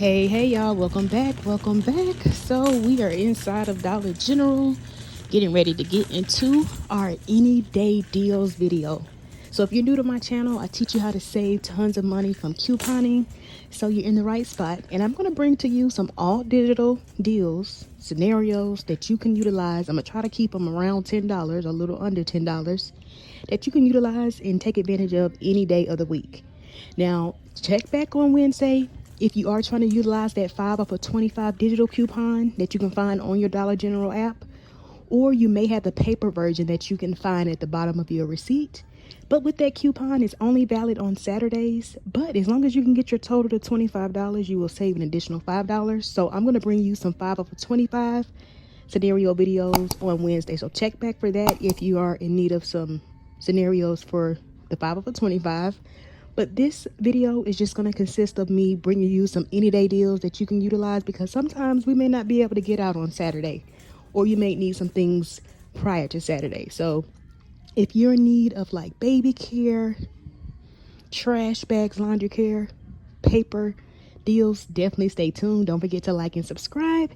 Hey y'all, welcome back. So we are inside of Dollar General getting ready to get into our any day deals video. So if you're new to my channel, I teach you how to save tons of money from couponing, so you're in the right spot. And I'm going to bring to you some all digital deals, scenarios that you can utilize. I'm going to try to keep them around $10, a little under $10, that you can utilize and take advantage of any day of the week. Now, check back on Wednesday if you are trying to utilize that 5 off of 25 digital coupon that you can find on your Dollar General app, or you may have the paper version that you can find at the bottom of your receipt. But with that coupon, it's only valid on Saturdays. But as long as you can get your total to $25, you will save an additional $5. So I'm going to bring you some 5 off of 25 scenario videos on Wednesday. So check back for that if you are in need of some scenarios for the 5 off of 25. But this video is just going to consist of me bringing you some any day deals that you can utilize, because sometimes we may not be able to get out on Saturday, or you may need some things prior to Saturday. So if you're in need of like baby care, trash bags, laundry care, paper deals, definitely stay tuned. Don't forget to like and subscribe.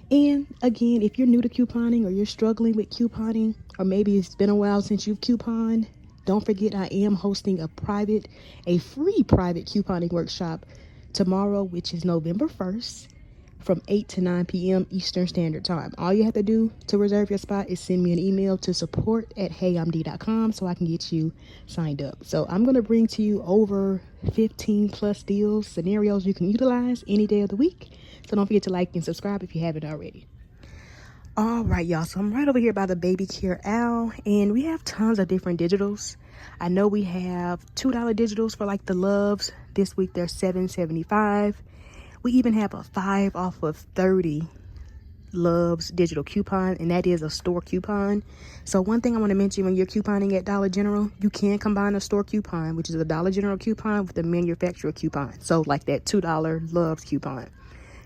And again, if you're new to couponing or you're struggling with couponing, or maybe it's been a while since you've couponed, don't forget I am hosting a free private couponing workshop tomorrow, which is November 1st, from 8 to 9 p.m. Eastern Standard Time. All you have to do to reserve your spot is send me an email to support@heyimd.com so I can get you signed up. So I'm going to bring to you over 15 plus deals, scenarios you can utilize any day of the week. So don't forget to like and subscribe if you haven't already. All right, y'all, so I'm right over here by the baby care aisle, and we have tons of different digitals. I know we have $2 digitals for like the Loves. This week they're $7.75. We even have a 5 off of 30 Loves digital coupon, and that is a store coupon. So one thing I want to mention, when you're couponing at Dollar General, you can combine a store coupon, which is a Dollar General coupon, with the manufacturer coupon. So like that $2 Loves coupon.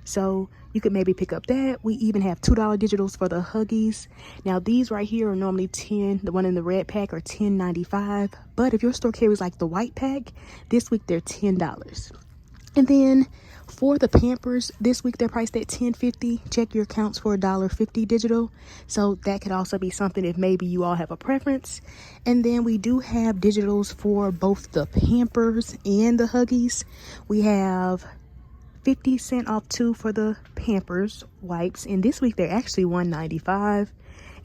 So you could maybe pick up that. We even have $2 digitals for the Huggies. Now these right here are normally 10. The one in the red pack are $10.95. But if your store carries like the white pack, this week they're $10. And then for the Pampers, this week they're priced at $10.50. Check your accounts for $1.50 digital. So that could also be something if maybe you all have a preference. And then we do have digitals for both the Pampers and the Huggies. We have 50 cents off 2 for the Pampers wipes, and this week they're actually $1.95.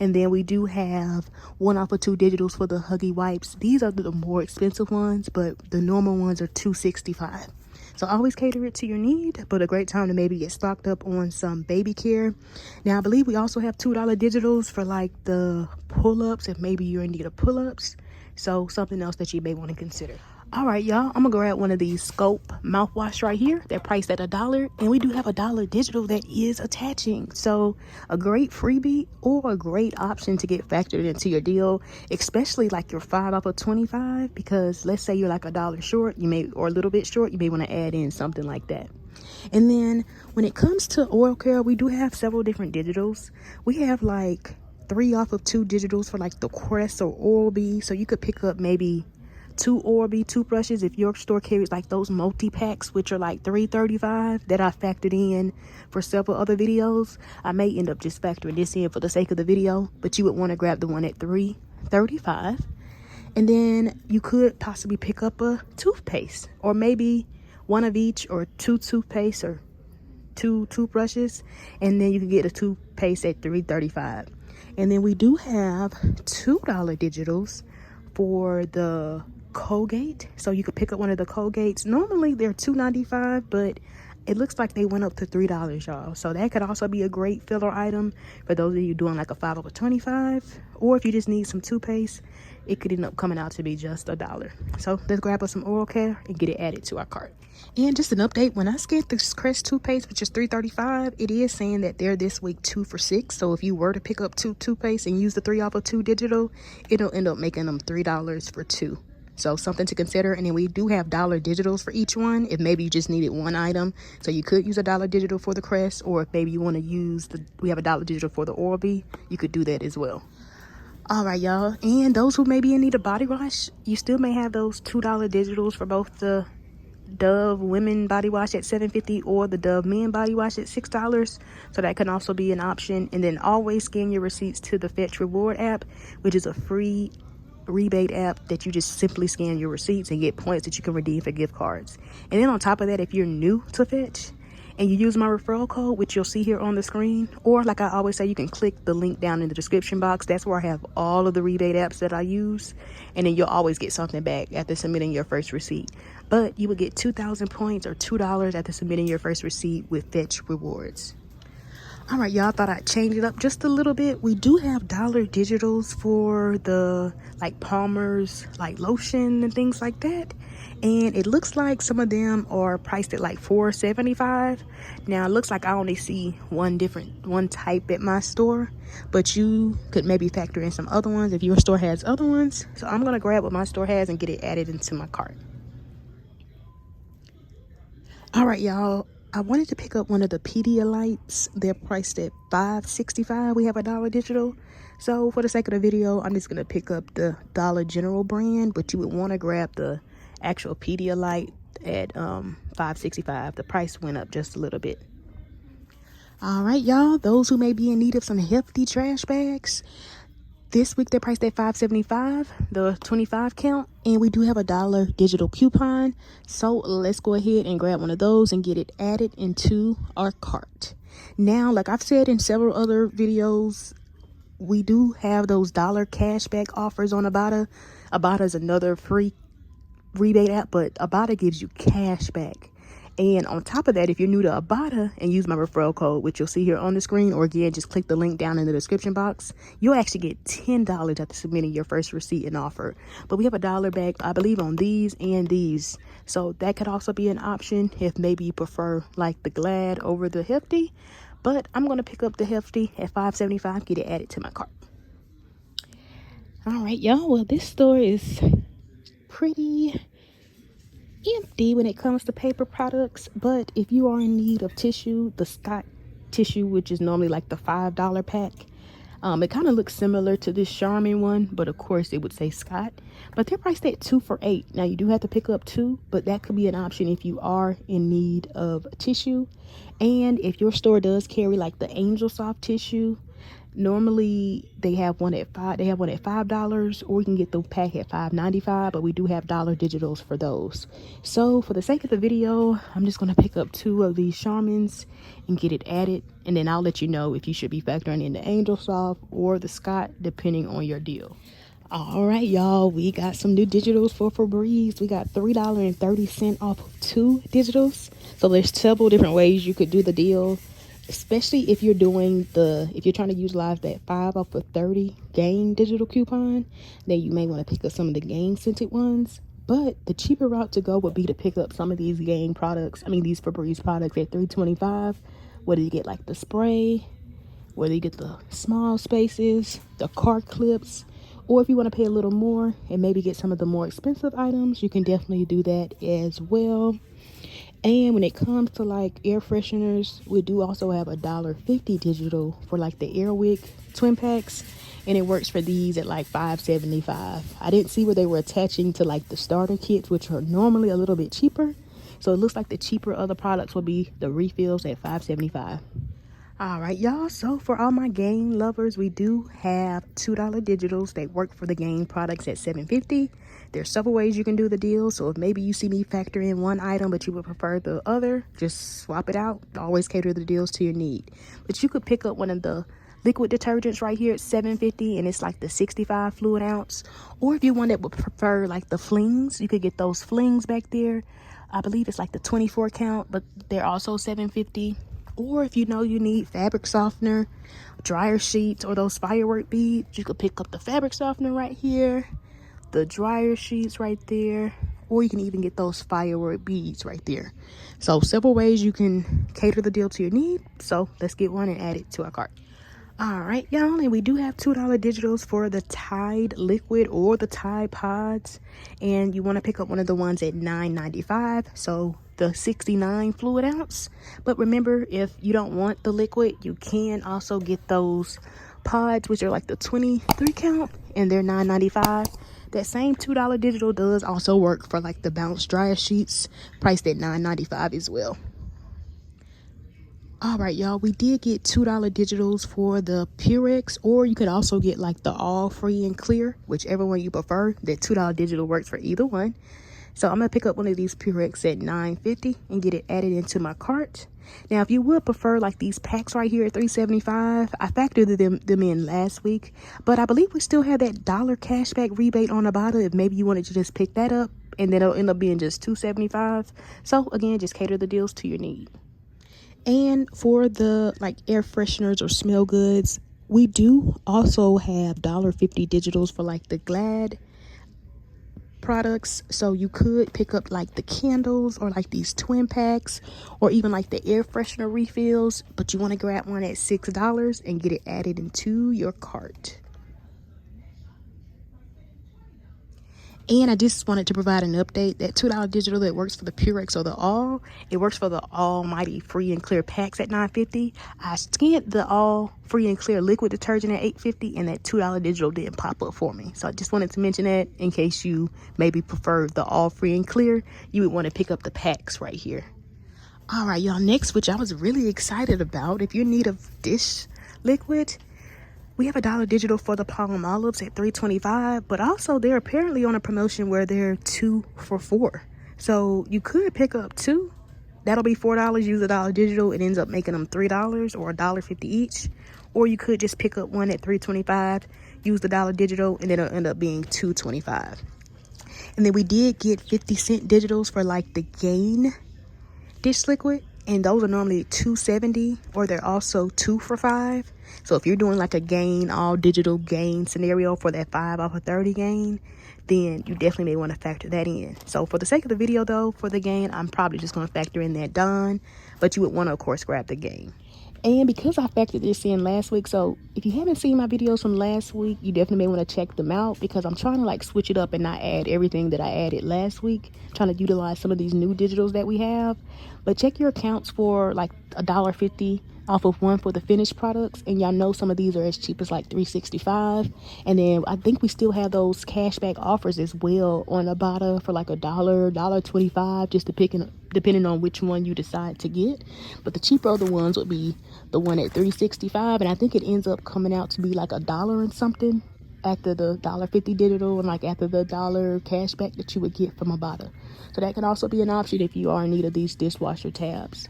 And then we do have 1 off of 2 digitals for the Huggy wipes. These are the more expensive ones, but the normal ones are $2.65. So always cater it to your need, but a great time to maybe get stocked up on some baby care. Now I believe we also have $2 digitals for like the pull-ups, if maybe you're in need of pull-ups. So something else that you may want to consider. All right, y'all, I'm gonna grab one of these Scope mouthwash right here. They're priced at $1, and we do have $1 digital that is attaching. So a great freebie or a great option to get factored into your deal, especially like your 5 off of 25, because let's say you're like $1 short, or a little bit short, you may want to add in something like that. And then when it comes to oral care, we do have several different digitals. We have like 3 off of 2 digitals for like the Crest or Oral-B, so you could pick up maybe 2 Oral-B toothbrushes if your store carries like those multi-packs, which are like $3.35, that I factored in for several other videos. I may end up just factoring this in for the sake of the video, but you would want to grab the one at $3.35. And then you could possibly pick up a toothpaste, or maybe 1 of each, or 2 toothpaste, or 2 toothbrushes, and then you can get a toothpaste at $3.35. And then we do have $2 digitals for the Colgate. So you could pick up one of the Colgates. Normally they're $2.95, but it looks like they went up to $3, y'all. So that could also be a great filler item for those of you doing like a 5 over 25, or if you just need some toothpaste, it could end up coming out to be just $1. So let's grab us some oral care and get it added to our cart. And just an update, when I scanned this Crest toothpaste, which is $3.35, it is saying that they're this week 2 for $6. So if you were to pick up 2 toothpaste and use the 3 off of 2 digital, it'll end up making them $3 for 2. So something to consider. And then we do have $1 digitals for each one, if maybe you just needed one item. So you could use a $1 digital for the Crest, or if maybe you want to use we have a $1 digital for the Oral-B, you could do that as well. All right, y'all, and those who may be in need of body wash, you still may have those $2 digitals for both the Dove women body wash at $7.50 or the Dove men body wash at $6. So that can also be an option. And then always scan your receipts to the Fetch Reward app, which is a free rebate app that you just simply scan your receipts and get points that you can redeem for gift cards. And then on top of that, if you're new to Fetch and you use my referral code, which you'll see here on the screen, or like I always say, you can click the link down in the description box. That's where I have all of the rebate apps that I use, and then you'll always get something back after submitting your first receipt. But you will get 2,000 points or $2 after submitting your first receipt with Fetch Rewards. All right, y'all, thought I'd change it up just a little bit. We do have dollar digitals for the like Palmer's like lotion and things like that, and it looks like some of them are priced at like $4.75. Now it looks like I only see one type at my store, but you could maybe factor in some other ones if your store has other ones. So I'm gonna grab what my store has and get it added into my cart. All right, y'all, I wanted to pick up one of the Pedialytes. They're priced at $5.65. We have a Dollar Digital. So for the sake of the video, I'm just going to pick up the Dollar General brand, but you would want to grab the actual Pedialyte at $5.65. The price went up just a little bit. All right, y'all, those who may be in need of some hefty trash bags, this week they're priced at $5.75, the 25 count, and we do have a Dollar Digital coupon. So let's go ahead and grab one of those and get it added into our cart. Now, like I've said in several other videos, we do have those dollar cashback offers on IBOTTA. IBOTTA is another free rebate app, but IBOTTA gives you cash back. And on top of that, if you're new to IBOTTA and use my referral code, which you'll see here on the screen, or again, just click the link down in the description box, you'll actually get $10 after submitting your first receipt and offer. But we have a dollar back, I believe, on these and these. So that could also be an option if maybe you prefer like the Glad over the Hefty. But I'm going to pick up the Hefty at $5.75, get it added to my cart. All right, y'all. Well, this store is pretty empty when it comes to paper products, but if you are in need of tissue, the Scott tissue, which is normally like the $5 pack, it kind of looks similar to this Charmin one, but of course it would say Scott, but they're priced at $2 for $8. Now you do have to pick up 2, but that could be an option if you are in need of tissue. And if your store does carry like the Angel Soft tissue, normally they have one at $5, or you can get the pack at $5.95, but we do have dollar digitals for those. So for the sake of the video, I'm just going to pick up 2 of these Charmins and get it added, and then I'll let you know if you should be factoring in the Angel Soft or the Scott, depending on your deal. All right, y'all, we got some new digitals for Febreze. We got $3.30 off of 2 digitals. So there's several different ways you could do the deal, especially if you're trying to utilize that 5 off of 30 Gain digital coupon. Then you may want to pick up some of the Gain scented ones. But the cheaper route to go would be to pick up some of these Gain products, these Febreze products at $3.25. Whether you get like the spray, whether you get the small spaces, the car clips, or if you want to pay a little more and maybe get some of the more expensive items, you can definitely do that as well. And when it comes to like air fresheners, we do also have a $1.50 digital for like the Airwick twin packs, and it works for these at like $5.75. I didn't see where they were attaching to like the starter kits, which are normally a little bit cheaper. So it looks like the cheaper other products will be the refills at $5.75. All right, y'all, so for all my Gain lovers, we do have $2 digitals that work for the Gain products at $7.50. There's several ways you can do the deal, so if maybe you see me factor in one item but you would prefer the other, just swap it out. Always cater the deals to your need. But you could pick up one of the liquid detergents right here at $7.50, and it's like the 65 fluid ounce. Or if you one that would prefer like the flings, you could get those flings back there. I believe it's like the 24 count, but they're also $7.50. Or if you need fabric softener, dryer sheets, or those firework beads, you could pick up the fabric softener right here, the dryer sheets right there, or you can even get those firework beads right there. So several ways you can cater the deal to your need. So let's get one and add it to our cart. All right, y'all, and we do have $2 digitals for the Tide liquid or the Tide pods, and you want to pick up one of the ones at $9.95, so the 69 fluid ounce. But remember, if you don't want the liquid, you can also get those pods, which are like the 23 count, and they're $9.95. That same $2 digital does also work for like the bounce dryer sheets, priced at $9.95 as well. All right, y'all, we did get $2 digitals for the Purex, or you could also get like the all free and clear, whichever one you prefer. That $2 digital works for either one. So I'm gonna pick up one of these Purex at $9.50 and get it added into my cart. Now, if you would prefer like these packs right here at $3.75, I factored them in last week, but I believe we still have that dollar cashback rebate on Ibotta if maybe you wanted to just pick that up, and then it'll end up being just $2.75. So again, just cater the deals to your need. And for the like air fresheners or smell goods, we do also have $1.50 digitals for like the Glad products. So you could pick up like the candles or like these twin packs or even like the air freshener refills, but you want to grab one at $6 and get it added into your cart. And I just wanted to provide an update. That $2 digital that works for the Purex or the All, it works for the Almighty Free and Clear packs at $9.50. I scanned the All Free and Clear liquid detergent at $8.50, and that $2 digital didn't pop up for me. So I just wanted to mention that in case you maybe prefer the All Free and Clear, you would want to pick up the packs right here. All right, y'all, next, which I was really excited about, if you're in need of dish liquid, we have $1 digital for the palm olives at $3.25, but also they're apparently on a promotion where they're 2 for $4. So you could pick up 2. That'll be $4. Use $1 digital. It ends up making them $3 or $1.50 each. Or you could just pick up one at $3.25, use the $1 digital, and it'll end up being $2.25. And then we did get 50-cent digitals for like the Gain dish liquid, and those are normally $2.70, or they're also 2 for $5. So if you're doing like a Gain, all digital Gain scenario for that 5 off of 30 Gain, then you definitely may want to factor that in. So for the sake of the video though, for the Gain, I'm probably just going to factor in that Dawn, but you would want to of course grab the Gain. And because I factored this in last week, so if you haven't seen my videos from last week, you definitely may want to check them out, because I'm trying to like switch it up and not add everything that I added last week, trying to utilize some of these new digitals that we have. But check your accounts for like $1.50 off of one for the finished products, and y'all know some of these are as cheap as like $3.65. And then I think we still have those cashback offers as well on Ibotta for like $1, $1.25, just depending on which one you decide to get. But the cheaper other ones would be the one at $3.65, and I think it ends up coming out to be like $1 and something after the $1.50 digital, and like after the $1 cashback that you would get from Ibotta. So that can also be an option if you are in need of these dishwasher tabs.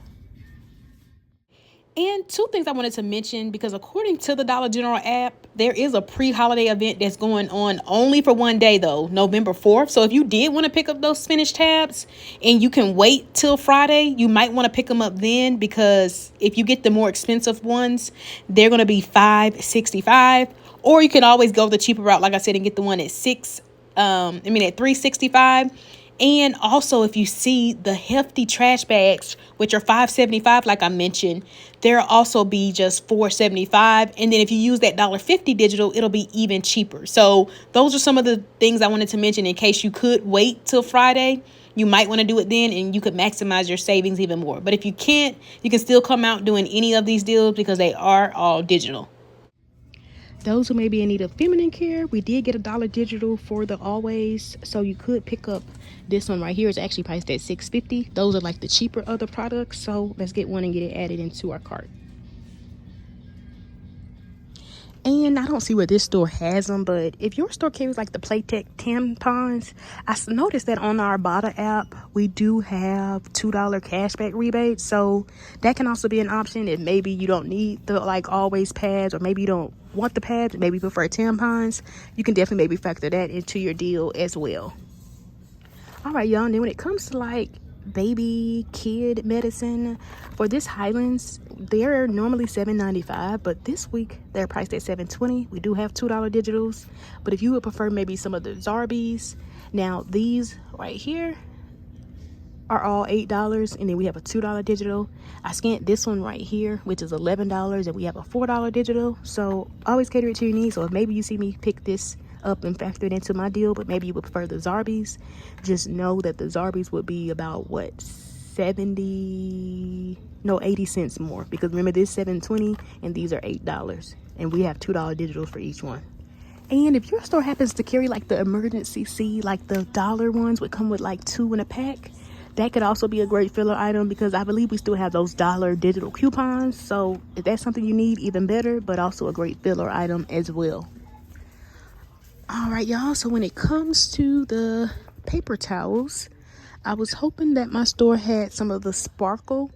And two things I wanted to mention, because according to the Dollar General app, there is a pre-holiday event that's going on only for one day though, November 4th. So if you did want to pick up those finished tabs and you can wait till Friday, you might want to pick them up then, because if you get the more expensive ones, they're going to be $5.65. Or you can always go the cheaper route, like I said, and get the one at $3.65. And also, if you see the hefty trash bags, which are $5.75, like I mentioned, there'll also be just $4.75. And then if you use that $1.50 digital, it'll be even cheaper. So those are some of the things I wanted to mention in case you could wait till Friday. You might want to do it then, and you could maximize your savings even more. But if you can't, you can still come out doing any of these deals because they are all digital. Those who may be in need of feminine care, we did get $1 digital for the Always, so you could pick up this one right here. It's actually priced at $6.50. Those are like the cheaper other products, so let's get one and get it added into our cart. And I don't see where this store has them, but if your store carries like the Playtech tampons, I noticed that on our Ibotta app, we do have $2 cashback rebates. So that can also be an option if maybe you don't need the like Always pads, or maybe you don't want the pads, maybe you prefer tampons. You can definitely maybe factor that into your deal as well. All right, y'all. And then when it comes to like baby kid medicine, for this Highlands, they're normally $7.95, but this week they're priced at $7.20. We do have $2 digitals, but if you would prefer maybe some of the Zarbees, now these right here are all $8, and then we have a $2 digital. I scanned this one right here, which is $11, and we have a $4 digital. So always cater it to your needs. So if maybe you see me pick this up and factor it into my deal, but maybe you would prefer the Zarbees, just know that the Zarbees would be about what, 80 cents more, because remember this $7.20 and these are $8, and we have $2 digitals for each one. And if your store happens to carry like the emergency seed, like the dollar ones would come with like 2 in a pack, that could also be a great filler item, because I believe we still have those dollar digital coupons. So if that's something you need, even better, but also a great filler item as well. All right, y'all, so when it comes to the paper towels, I was hoping that my store had some of the sparkle.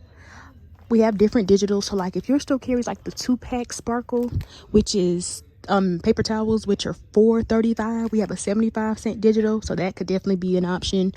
We have different digitals, so like if your store carries like the 2-pack sparkle, which is paper towels, which are $4.35, we have a 75-cent digital, so that could definitely be an option.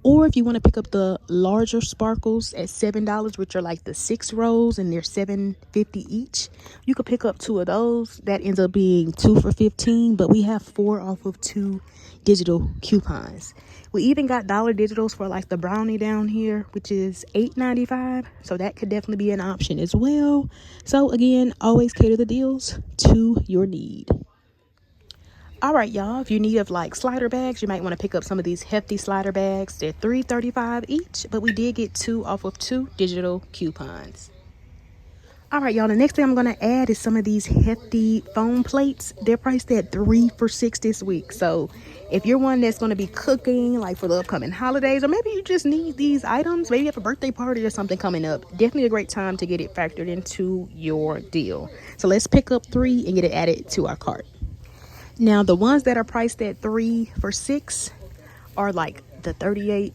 Or if you want to pick up the larger sparkles at $7, which are like the 6 rolls and they're $7.50 each, you could pick up 2 of those. That ends up being 2 for $15, but we have 4 off of 2 digital coupons. We even got dollar digitals for like the brownie down here, which is $8.95, so that could definitely be an option as well. So again, always cater the deals to your need. All right, y'all, if you need of like slider bags, you might want to pick up some of these hefty slider bags. They're $3.35 each, but we did get 2 off of 2 digital coupons. All right, y'all, the next thing I'm going to add is some of these hefty foam plates. They're priced at 3 for $6 this week. So if you're one that's going to be cooking like for the upcoming holidays, or maybe you just need these items, maybe you have a birthday party or something coming up, definitely a great time to get it factored into your deal. So let's pick up 3 and get it added to our cart. Now, the ones that are priced at 3 for $6 are like the 38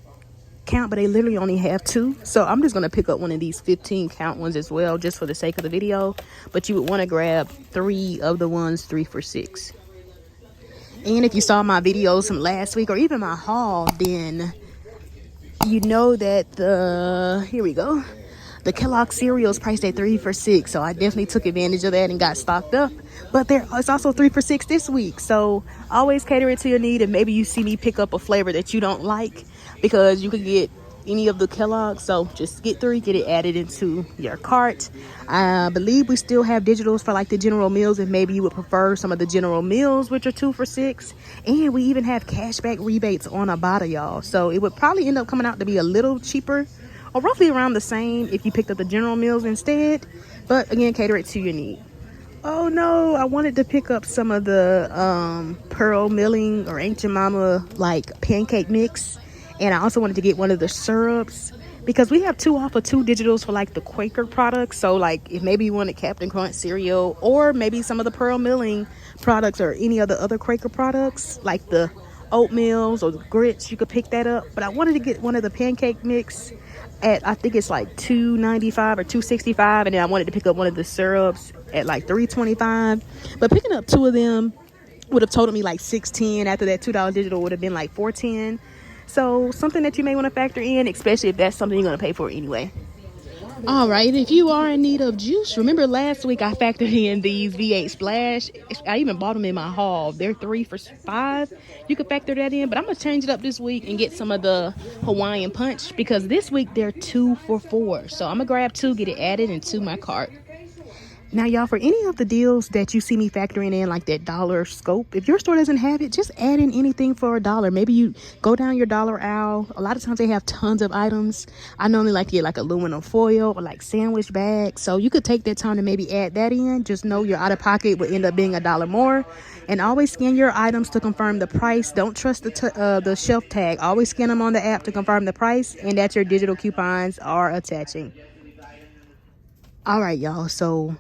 count, but they literally only have 2. So I'm just going to pick up one of these 15 count ones as well, just for the sake of the video. But you would want to grab 3 of the ones 3 for $6. And if you saw my videos from last week or even my haul, then you know that the Kellogg cereal is priced at 3 for $6, so I definitely took advantage of that and got stocked up. But it's also 3 for $6 this week, so always cater it to your need. And maybe you see me pick up a flavor that you don't like, because you could get any of the Kellogg. So just get 3, get it added into your cart. I believe we still have digitals for like the General Mills, and maybe you would prefer some of the General Mills, which are 2 for $6. And we even have cashback rebates on IBOTTA, y'all. So it would probably end up coming out to be a little cheaper, or roughly around the same if you picked up the General Mills instead. But again, cater it to your need. Oh no, I wanted to pick up some of the Pearl Milling or Ancient Mama like pancake mix. And I also wanted to get one of the syrups, because we have 2 off of 2 digitals for like the Quaker products. So like if maybe you wanted Captain Crunch cereal, or maybe some of the Pearl Milling products, or any of the other Quaker products like the oatmeals or the grits, you could pick that up. But I wanted to get one of the pancake mix at, I think it's like $2.95 or $2.65, and then I wanted to pick up one of the syrups at like $3.25. But picking up 2 of them would have totaled me like $6.10. After that $2 digital would have been like $4.10. So something that you may want to factor in, especially if that's something you're going to pay for anyway. All right, if you are in need of juice, remember last week I factored in these V8 Splash. I even bought them in my haul. They're 3 for $5. You could factor that in, but I'm going to change it up this week and get some of the Hawaiian Punch, because this week they're 2 for $4. So I'm going to grab 2, get it added into my cart. Now, y'all, for any of the deals that you see me factoring in, like that dollar scope, if your store doesn't have it, just add in anything for $1. Maybe you go down your dollar aisle. A lot of times they have tons of items. I normally like to get like aluminum foil or like sandwich bags. So you could take that time to maybe add that in. Just know your out of pocket will end up being $1 more. And always scan your items to confirm the price. Don't trust the shelf tag. Always scan them on the app to confirm the price and that your digital coupons are attaching. All right, y'all. So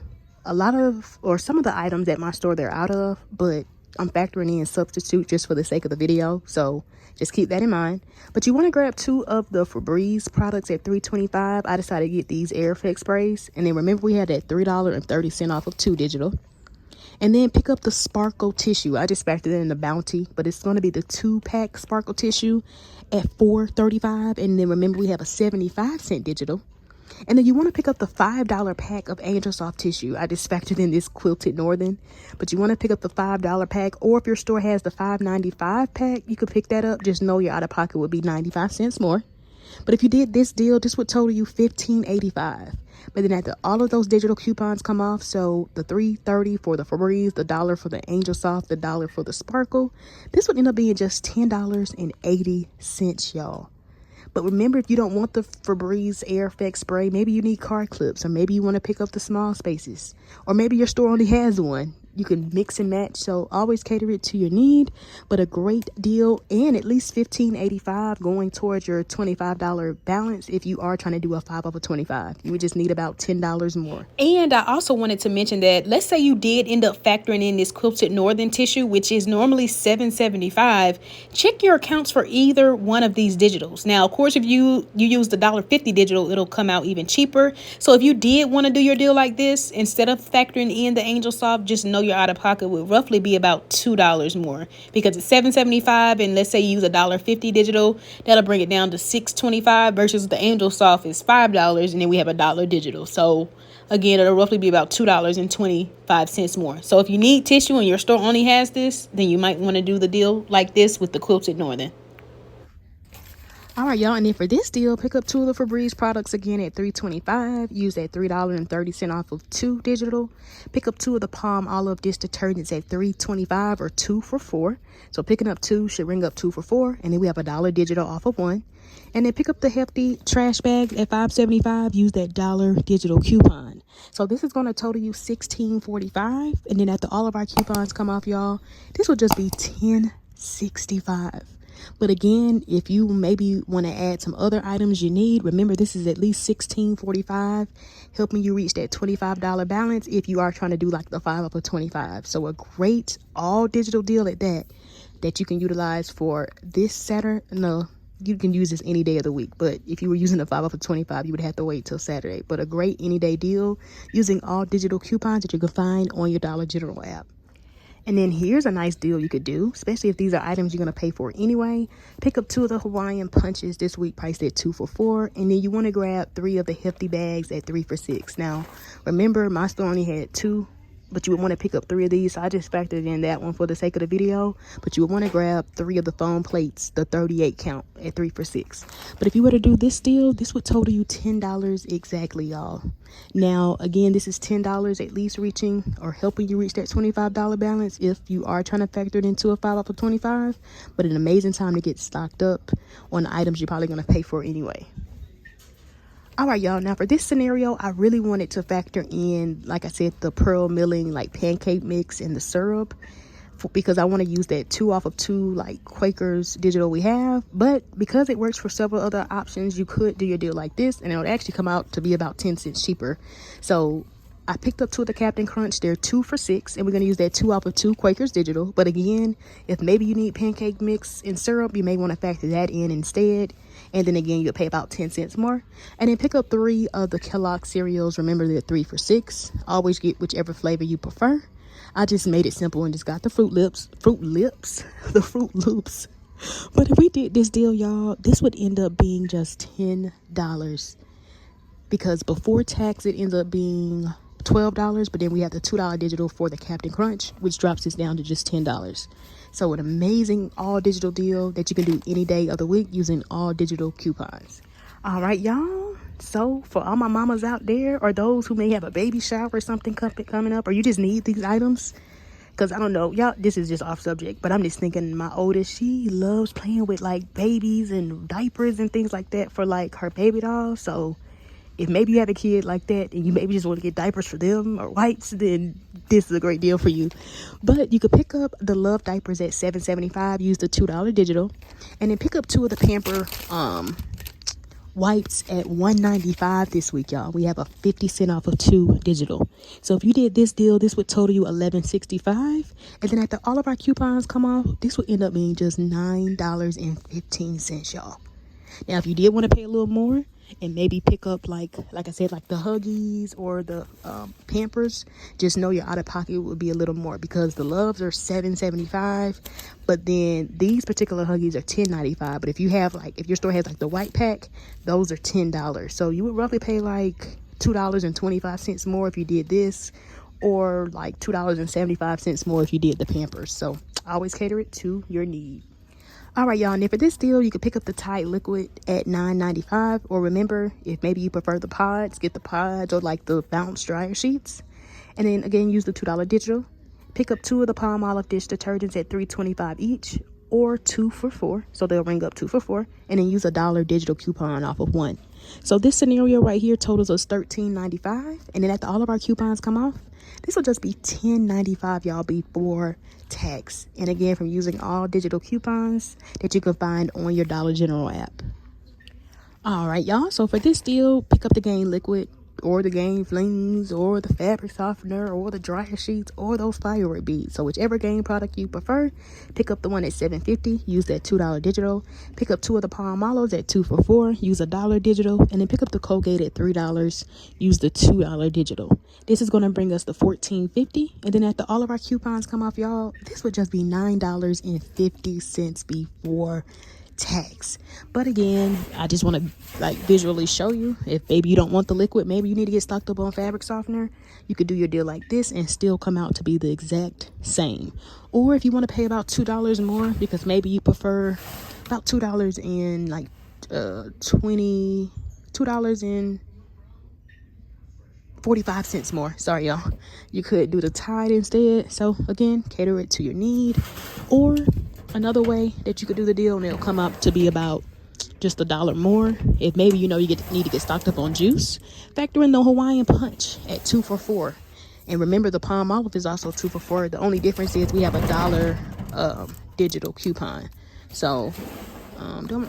some of the items at my store they're out of, but I'm factoring in substitute just for the sake of the video, so just keep that in mind. But you want to grab 2 of the Febreze products at $3.25. I decided to get these air effect sprays, and then remember we had that $3.30 off of 2 digital. And then pick up the sparkle tissue. I just factored in the Bounty, but it's going to be the 2-pack sparkle tissue at $4.35. And then remember we have a 75-cent digital. And then you want to pick up the $5 pack of Angel Soft tissue. I just factored in this Quilted Northern, but you want to pick up the $5 pack, or if your store has the $5.95 pack, you could pick that up. Just know your out of pocket would be 95 cents more. But if you did this deal, this would total you $15.85. But then after all of those digital coupons come off, so the $3.30 for the Febreze, the $1 for the Angel Soft, the $1 for the Sparkle, this would end up being just $10.80, y'all. But remember, if you don't want the Febreze air effect spray, maybe you need car clips, or maybe you want to pick up the small spaces, or maybe your store only has one. You can mix and match, so always cater it to your need. But a great deal, and at least $15.85 going towards your $25 balance if you are trying to do a 5 over 25. You would just need about $10 more. And I also wanted to mention that let's say you did end up factoring in this quilted northern tissue, which is normally $7.75. Check your accounts for either one of these digitals. Now, of course, if you use the $1.50 digital, it'll come out even cheaper. So if you did want to do your deal like this, instead of factoring in the Angel Soft, just know your out of pocket would roughly be about $2 more, because it's $7.75, and let's say you use a $1.50 digital, that'll bring it down to $6.25 versus the Angel Soft is $5, and then we have a $1 digital. So again, it'll roughly be about $2.25 more. So if you need tissue and your store only has this, then you might want to do the deal like this with the quilted northern. All right, y'all, and then for this deal, pick up 2 of the Febreze products again at $3.25. Use that $3.30 off of 2 digital. Pick up 2 of the Palm Olive dish detergents at $3.25 or 2 for $4. So picking up 2 should ring up 2 for $4, and then we have a $1 digital off of 1. And then pick up the hefty trash bag at $5.75. Use that $1 digital coupon. So this is going to total you $16.45, and then after all of our coupons come off, y'all, this will just be $10.65. But again, if you maybe want to add some other items you need, remember this is at least $16.45, helping you reach that $25 balance if you are trying to do like the 5 over 25. So a great all digital deal at that you can utilize for this Saturday. No, you can use this any day of the week, but if you were using the 5 over 25, you would have to wait till Saturday. But a great any day deal using all digital coupons that you can find on your Dollar General app. And then here's a nice deal you could do, especially if these are items you're going to pay for anyway. Pick up 2 of the Hawaiian punches this week, priced at 2 for $4. And then you want to grab 3 of the hefty bags at 3 for $6. Now, remember, my store only had 2, but you would want to pick up 3 of these. So I just factored in that one for the sake of the video. But you would want to grab 3 of the foam plates, the 38 count, at 3 for $6. But if you were to do this deal, this would total you $10 exactly, y'all. Now, again, this is $10 at least reaching or helping you reach that $25 balance if you are trying to factor it into a 5 off of 25. But an amazing time to get stocked up on the items you're probably going to pay for anyway. All right, y'all, now for this scenario, I really wanted to factor in, like I said, the pearl milling like pancake mix and the syrup, because I want to use that 2 off of 2 like Quakers digital we have. But because it works for several other options, you could do your deal like this and it would actually come out to be about 10 cents cheaper. So I picked up 2 of the Captain Crunch. They're 2 for $6, and we're going to use that 2 off of 2 Quakers digital. But again, if maybe you need pancake mix and syrup, you may want to factor that in instead. And then again, you'll pay about 10 cents more. And then pick up 3 of the Kellogg cereals. Remember, they're 3 for $6. Always get whichever flavor you prefer. I just made it simple and just got the Fruit Loops. But if we did this deal, y'all, this would end up being just $10. Because before tax, it ends up being $12, but then we have the $2 digital for the Captain Crunch, which drops this down to just $10. So an amazing all digital deal that you can do any day of the week using all digital coupons. All right, y'all. So for all my mamas out there, or those who may have a baby shower or something coming up, or you just need these items, because I don't know, y'all, this is just off subject, but I'm just thinking my oldest, she loves playing with like babies and diapers and things like that for like her baby doll. So if maybe you have a kid like that and you maybe just want to get diapers for them or wipes, then this is a great deal for you. But you could pick up the Love diapers at $7.75, use the $2 digital, and then pick up 2 of the Pamper wipes at $1.95 this week, y'all. We have a 50 cent off of 2 digital. So if you did this deal, this would total you $11.65. And then after all of our coupons come off, this would end up being just $9.15, y'all. Now, if you did want to pay a little more and maybe pick up like I said, like the Huggies or the Pampers, just know your out of pocket would be a little more, because the Loves are $7.75, but then these particular Huggies are $10.95. But if you have if your store has like the white pack, those are $10. So you would roughly pay like $2.25 more if you did this, or like $2.75 more if you did the Pampers. So always cater it to your need. All right, y'all, and then for this deal, you can pick up the Tide Liquid at $9.95. Or remember, if maybe you prefer the pods, get the pods or like the bounce dryer sheets. And then again, use the $2 digital. Pick up 2 of the Palm Olive dish detergents at $3.25 each, or 2 for $4. So they'll ring up 2 for $4. And then use a $1 digital coupon off of 1. So this scenario right here totals us $13.95. And then after all of our coupons come off, This will just be $10.95, y'all, before tax. And again, from using all digital coupons that you can find on your Dollar General app. All right, y'all. So for this deal, pick up the Gain Liquid or the Gain Flings or the fabric softener or the dryer sheets or those firework beads. So whichever Gain product you prefer, pick up the one at $7.50. Use that $2 digital. Pick up 2 of the Palmolos at 2 for $4. Use $1 digital. And then pick up the Colgate at $3. Use the $2 digital. This is going to bring us to $14.50. And then after all of our coupons come off, y'all, this would just be $9.50 before tax. But again, I just want to like visually show you, if maybe you don't want the liquid, maybe you need to get stocked up on fabric softener, you could do your deal like this and still come out to be the exact same. Or if you want to pay about $2 more because maybe you prefer about $2 and like $2.45 more, sorry y'all, you could do the Tide instead. So again, cater it to your need. Or another way that you could do the deal, and it'll come up to be about just $1 more. If maybe you know you need to get stocked up on juice, factor in the Hawaiian Punch at 2 for $4. And remember, the Palm Olive is also 2 for $4. The only difference is we have $1 digital coupon. So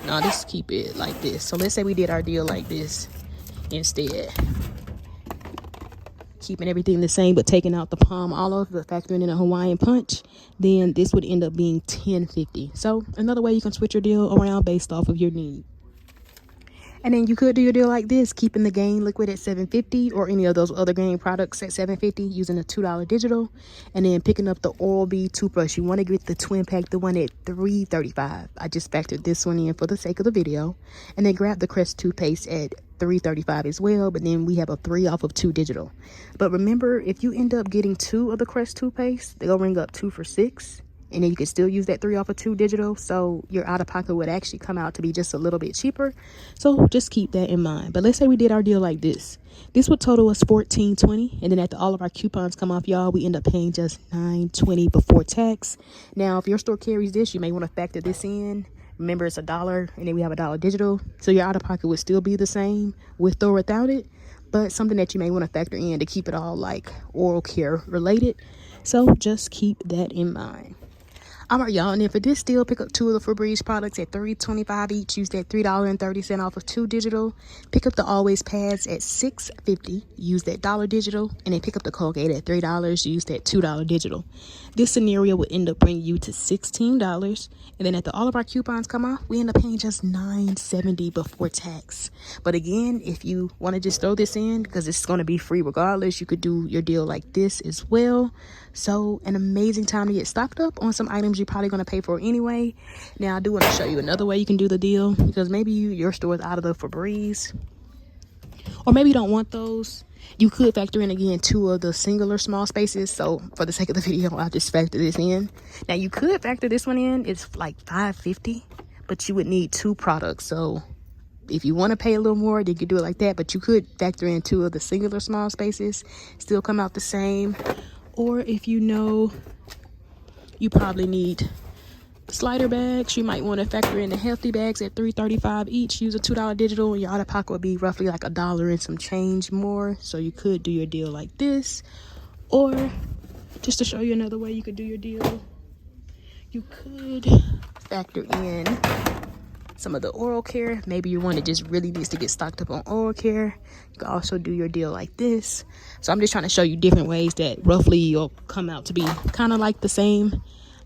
just keep it like this. So let's say we did our deal like this instead, keeping everything the same but taking out the Palm Olive but factoring in a Hawaiian Punch, then this would end up being $10.50. So another way you can switch your deal around based off of your need. And then you could do your deal like this, keeping the Gain Liquid at $7.50 or any of those other Gain products at $7.50 using a $2 digital, and then picking up the Oral-B toothbrush. You want to get the twin pack, the one at $3.35. I just factored this one in for the sake of the video. And then grab the Crest toothpaste at $3.35 as well, but then we have a 3 off of 2 digital. But remember, if you end up getting 2 of the Crest toothpaste, they'll ring up 2 for $6. And then you can still use that 3 off of 2 digital. So your out-of-pocket would actually come out to be just a little bit cheaper. So just keep that in mind. But let's say we did our deal like this. This would total us $14.20. And then after all of our coupons come off, y'all, we end up paying just $9.20 before tax. Now, if your store carries this, you may want to factor this in. Remember, it's $1 and then we have $1 digital. So your out-of-pocket would still be the same with or without it. But something that you may want to factor in to keep it all like oral care related. So just keep that in mind. All right, y'all, and then for this deal, pick up 2 of the Febreze products at $3.25 each. Use that $3.30 off of 2 digital. Pick up the Always pads at $6.50. Use that $1 digital. And then pick up the Colgate at $3. Use that $2 digital. This scenario would end up bringing you to $16. And then after all of our coupons come off, we end up paying just $9.70 before tax. But again, if you want to just throw this in, because it's going to be free regardless, you could do your deal like this as well. So an amazing time to get stocked up on some items you're probably going to pay for anyway. Now, I do want to show you another way you can do the deal, because maybe your store is out of the Febreze, or maybe you don't want those. You could factor in again 2 of the singular small spaces. So for the sake of the video, I'll just factor this in. Now you could factor this one in. It's like $5.50, but you would need 2 products. So if you want to pay a little more, then you could do it like that. But you could factor in 2 of the singular small spaces, still come out the same. Or if you know you probably need slider bags, you might want to factor in the healthy bags at $3.35 each. Use a $2 digital, and your out-of-pocket would be roughly like $1 and some change more. So you could do your deal like this. Or just to show you another way you could do your deal, you could factor in some of the oral care. Maybe you're one that just really needs to get stocked up on oral care. You can also do your deal like this. So I'm just trying to show you different ways that roughly you'll come out to be kind of like the same.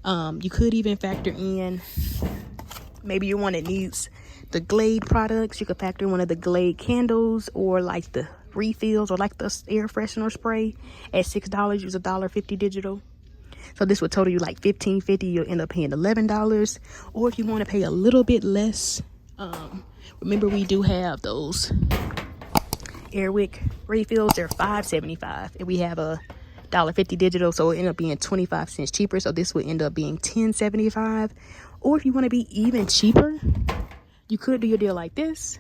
You could even factor in, maybe you're one that needs the Glade products. You could factor in one of the Glade candles, or like the refills, or like the air freshener spray at $6. Use a $1.50 digital. So this would total you like $15.50. You'll end up paying $11. Or if you want to pay a little bit less, remember we do have those Airwick refills. They're $5.75, and we have a $1.50 digital, so it'll end up being 25 cents cheaper. So this would end up being $10.75. Or if you want to be even cheaper, you could do your deal like this.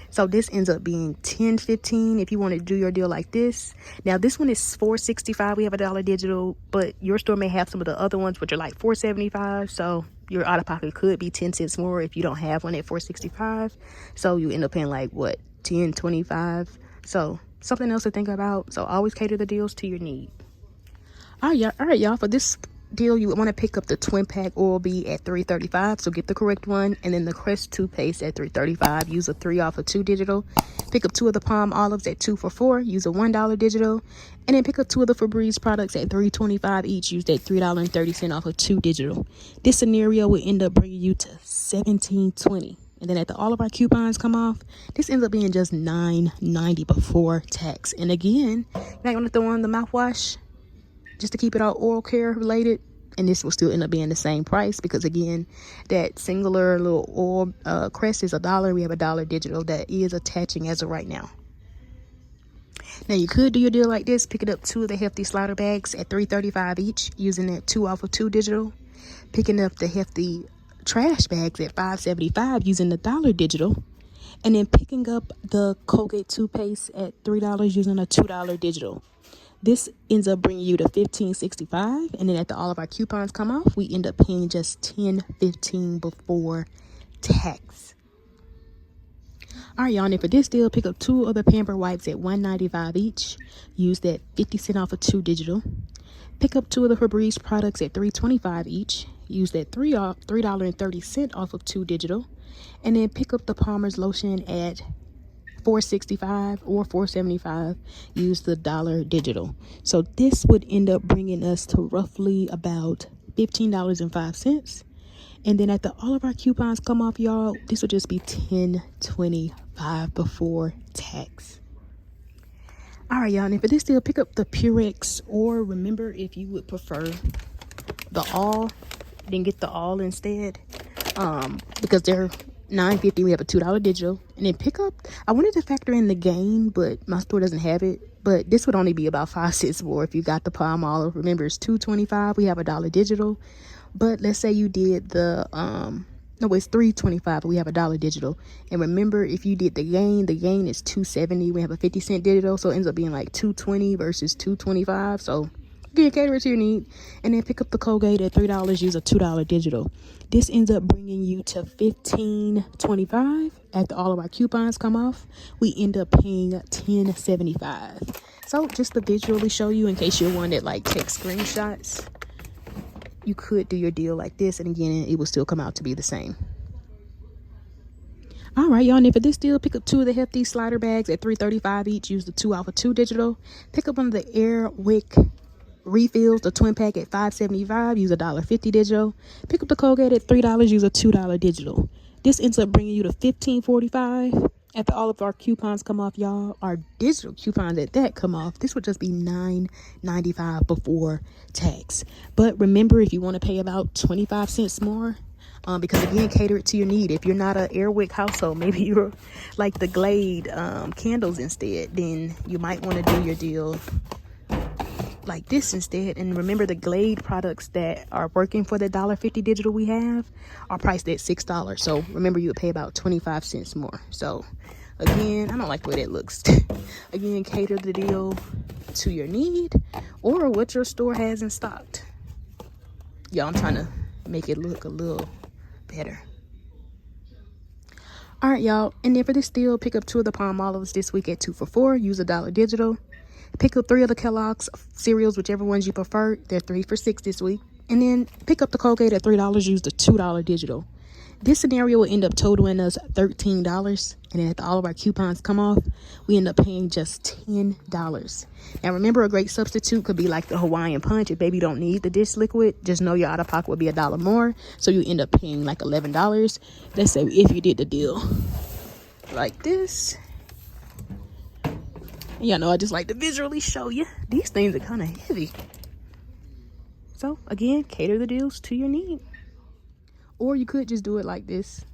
So this ends up being $10.15 if you want to do your deal like this. Now this one is $4.65. We have a $1 digital, but your store may have some of the other ones which are like $4.75. So your out-of-pocket could be 10 cents more if you don't have one at $4.65. So you end up paying like what, $10.25. So something else to think about. So always cater the deals to your need. All right, y'all. For this deal, you would want to pick up the twin pack Oral-B at $3.35. So get the correct one. And then the Crest toothpaste at $3.35. Use a 3 off of 2 digital. Pick up 2 of the Palm Olives at 2 for $4. Use a $1 digital. And then pick up 2 of the Febreze products at $3.25 each. Use that $3.30 off of 2 digital. This scenario would end up bringing you to $17.20. And then after all of our coupons come off, this ends up being just $9.90 before tax. And again, you're not going to throw on the mouthwash just to keep it all oral care related, and this will still end up being the same price, because again, that singular little oil Crest is $1. We have $1 digital that is attaching as of right now. Now you could do your deal like this, picking up 2 of the hefty slider bags at $3.35 each, using that 2 off of 2 digital. Picking up the hefty trash bags at $5.75 using the $1 digital, and then picking up the Colgate toothpaste at $3 using a $2 digital. This ends up bringing you to $15.65, and then after all of our coupons come off, we end up paying just $10.15 before tax. All right, y'all, and for this deal, pick up 2 of the Pamper wipes at $1.95 each. Use that 50 cent off of 2 digital. Pick up 2 of the Febreze products at $3.25 each. Use that $3.30 off of 2 digital. And then pick up the Palmer's lotion at $4.65 or $4.75. Use the $1 digital. So this would end up bringing us to roughly about $15.05. And then after all of our coupons come off, y'all, this would just be $10.25 before tax. All right, y'all, and for this deal, pick up the Purex, or remember, if you would prefer the all, then get the all instead, because they're $9.50. We have a $2 digital. And then pick up, I wanted to factor in the Gain, but my store doesn't have it, but this would only be about 5 cents more if you got the Palm Olive. Remember, it's $2.25. We have a $1 digital. But let's say you did the no, it's $3.25, but we have a $1 digital. And remember, if you did the Gain is $2.70. We have a 50 cent digital, so it ends up being like $2.20 versus $2.25. So again, cater it to your need. And then pick up the Colgate at $3. Use a $2 digital. This ends up bringing you to $15.25. After all of our coupons come off, we end up paying $10.75. So just to visually show you, in case you're one that like takes screenshots, you could do your deal like this, and again, it will still come out to be the same. All right, y'all, and for this deal, pick up 2 of the hefty slider bags at $3.35 each. Use the 2 off of 2 digital. Pick up one of the Air Wick refills, the twin pack at $5.75. Use a $1.50 digital. Pick up the Colgate at $3. Use a $2 digital. This ends up bringing you to $15.45. After all of our coupons come off, y'all, our digital coupons at that come off, this would just be $9.95 before tax. But remember, if you want to pay about 25 cents more, because again, cater it to your need. If you're not an Airwick household, maybe you're like the Glade candles instead, then you might want to do your deal like this instead. And remember, the Glade products that are working for the $1.50 digital we have are priced at $6. So remember, you would pay about 25 cents more. So again, I don't like the way that looks. Again, cater the deal to your need or what your store has in stock. Y'all, I'm trying to make it look a little better. All right, y'all, and then for this deal, pick up 2 of the Palm Olives this week at 2 for $4. Use a $1 digital. Pick up 3 of the Kellogg's cereals, whichever ones you prefer. They're 3 for $6 this week. And then pick up the Colgate at $3. Use the $2 digital. This scenario will end up totaling us $13. And then after all of our coupons come off, we end up paying just $10. Now remember, a great substitute could be like the Hawaiian Punch. If baby don't need the dish liquid, just know your out of pocket would be $1 more. So you end up paying like $11. Let's say if you did the deal like this. Y'all know I just like to visually show you. These things are kind of heavy. So again, cater the deals to your need. Or you could just do it like this.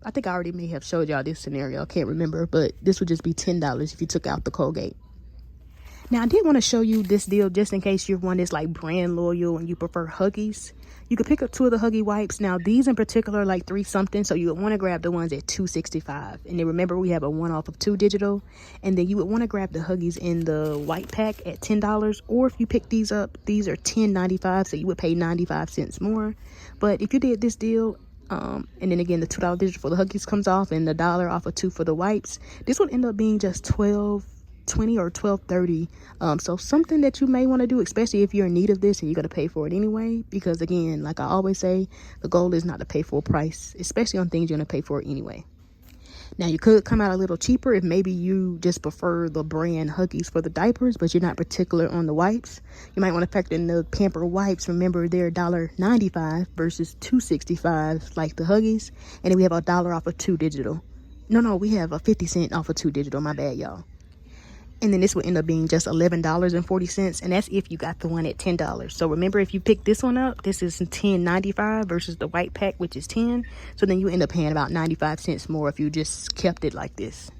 I think I already may have showed y'all this scenario. I can't remember, but this would just be $10 if you took out the Colgate. Now, I did want to show you this deal just in case you're one that's like brand loyal and you prefer Huggies. You could pick up 2 of the Huggy wipes. Now, these in particular are like 3 something, so you would want to grab the ones at $2.65. And then remember, we have a 1 off of 2 digital. And then you would want to grab the Huggies in the white pack at $10. Or if you pick these up, these are $10.95, so you would pay 95 cents more. But if you did this deal, and then again, the $2 digital for the Huggies comes off and the $1 off of 2 for the wipes, this would end up being just $12 $12.20 or $12.30. So something that you may want to do, especially if you're in need of this and you're going to pay for it anyway, because again, like I always say, the goal is not to pay full price, especially on things you're going to pay for anyway. Now, you could come out a little cheaper if maybe you just prefer the brand Huggies for the diapers, but you're not particular on the wipes. You might want to factor in the Pamper wipes. Remember, they're $1.95 versus $2.65 like the Huggies. And then we have $1 off of 2 digital. No, we have a 50-cent off of 2 digital. My bad, y'all. And then this will end up being just $11.40, and that's if you got the one at $10. So remember, if you pick this one up, this is $10.95 versus the white pack, which is $10. So then you end up paying about 95 cents more if you just kept it like this.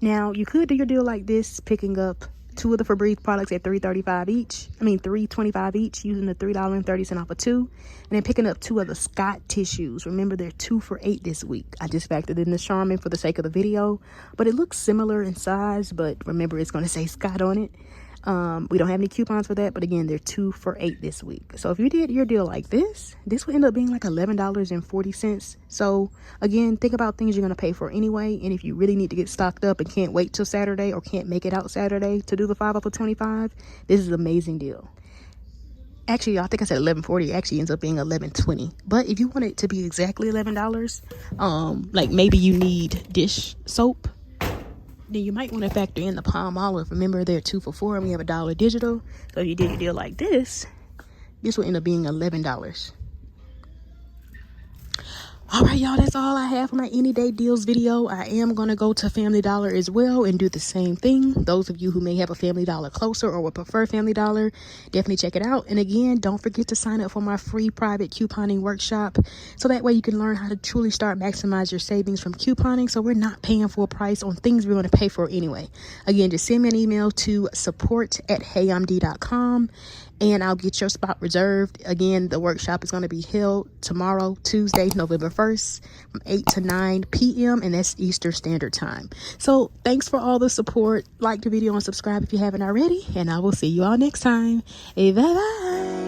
Now, you could do your deal like this, picking up 2 of the Febreze products at $3.25 each, using the $3.30 off of 2, and then picking up 2 of the Scott tissues. Remember, they're 2 for $8 this week. I just factored in the Charmin for the sake of the video, but it looks similar in size, but remember, it's going to say Scott on it. We don't have any coupons for that, but again, they're 2 for $8 this week. So if you did your deal like this will end up being like $11.40. So again, think about things you're going to pay for anyway, and if you really need to get stocked up and can't wait till Saturday or can't make it out Saturday to do the 5 off of 25, this is an amazing deal. Actually, I think I said $11.40. It actually ends up being $11.20. But if you want it to be exactly $11, like maybe you need dish soap, then you might want to factor in the Palmolive. Remember, they're 2 for $4 and we have $1 digital. So if you did a deal like this will end up being $11. All right, y'all, that's all I have for my any day deals video. I am going to go to Family Dollar as well and do the same thing. Those of you who may have a Family Dollar closer or would prefer Family Dollar, definitely check it out. And again, don't forget to sign up for my free private couponing workshop, so that way you can learn how to truly start maximize your savings from couponing, so we're not paying full price on things we're going to pay for anyway. Again, just send me an email to support@heyimd.com and I'll get your spot reserved. Again, the workshop is going to be held tomorrow, Tuesday, November 1st, from 8 to 9 p.m. and that's Eastern Standard Time. So thanks for all the support. Like the video and subscribe if you haven't already, and I will see you all next time. Hey, bye bye.